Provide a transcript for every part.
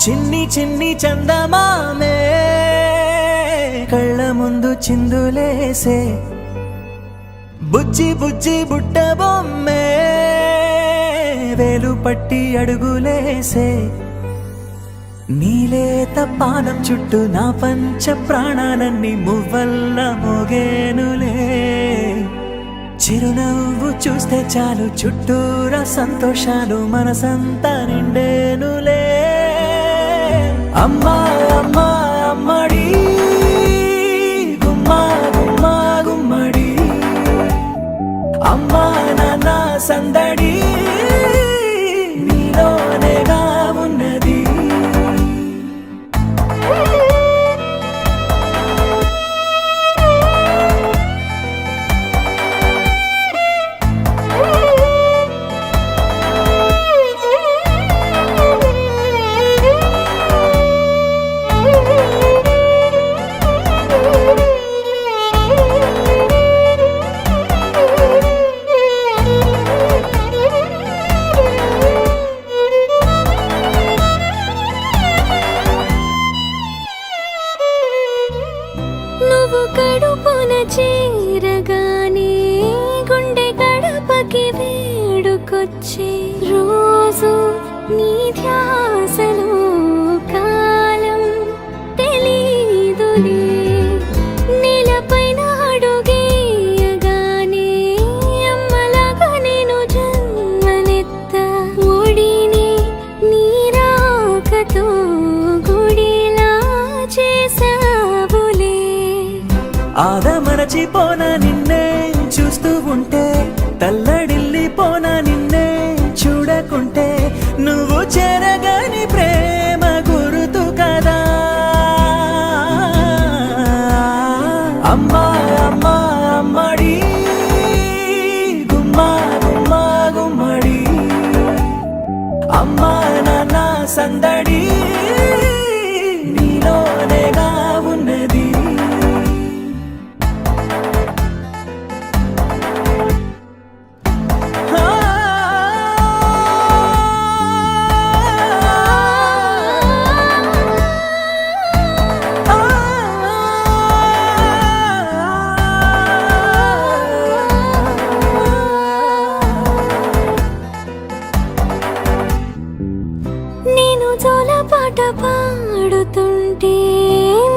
చిన్ని చిన్ని చందమామే కళ్ళ ముందు చిందులేసే బుజ్జి బుజ్జి బుట్ట బొమ్మే వేలు పట్టి అడుగులేసే నీలేత పానం చుట్టూ నా పంచ ప్రాణాలన్నీ మువ్వల్ల మోగేనులే చిరునవ్వు చూస్తే చాలు చుట్టూరా సంతోషాలు మనసంతా నిండేనులే అమ్మా అమ్మా అమ్మడి గుమ్మా గుమ్మా గుమ్మడి అమ్మా నాన్న సందడి నీలోనేగా ఉన్నది కడుపున చేరగానే గుండె గడపకి వేడుకొచ్చే రోజు నీ ధ్యాసలో కాలం తెలీదులే నేలపైన అడుగేయగానే అమ్మలాగా నేను జన్మనెత్త ఒడిని నీ రాకతో గుడిలా చేసావులే ఆదమరచిపోనా నిన్నే చూస్తూ ఉంటే తల్లడిల్లిపోనా నిన్నే చూడకుంటే నువ్వు చెరగని ప్రేమ గురుతు కదా అమ్మా అమ్మా అమ్మడి గుమ్మా గుమ్మా గుమ్మడి అమ్మా నాన్న సందడి నీలోనేగా ఉన్నది పాట పాడుతుంటే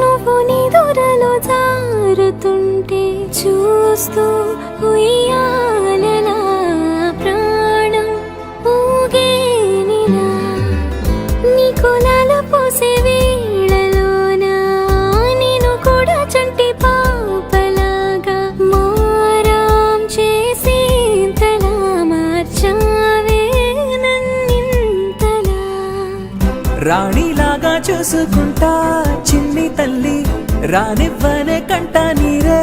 నువ్వు నీ దూరలో జారుతుంటే చూస్తూ ఉయ్యాలలా ప్రాణం ఊగేనిలా నీ కులాల పోసే వేళలోనా నేను కూడా చంటి పాపలాగా మారాం చేసేంతలా మార్చావే నన్నింతలా రాణిలాగా చూసుకుంటా చిన్ని తల్లి రానివ్వనే కంట నీరే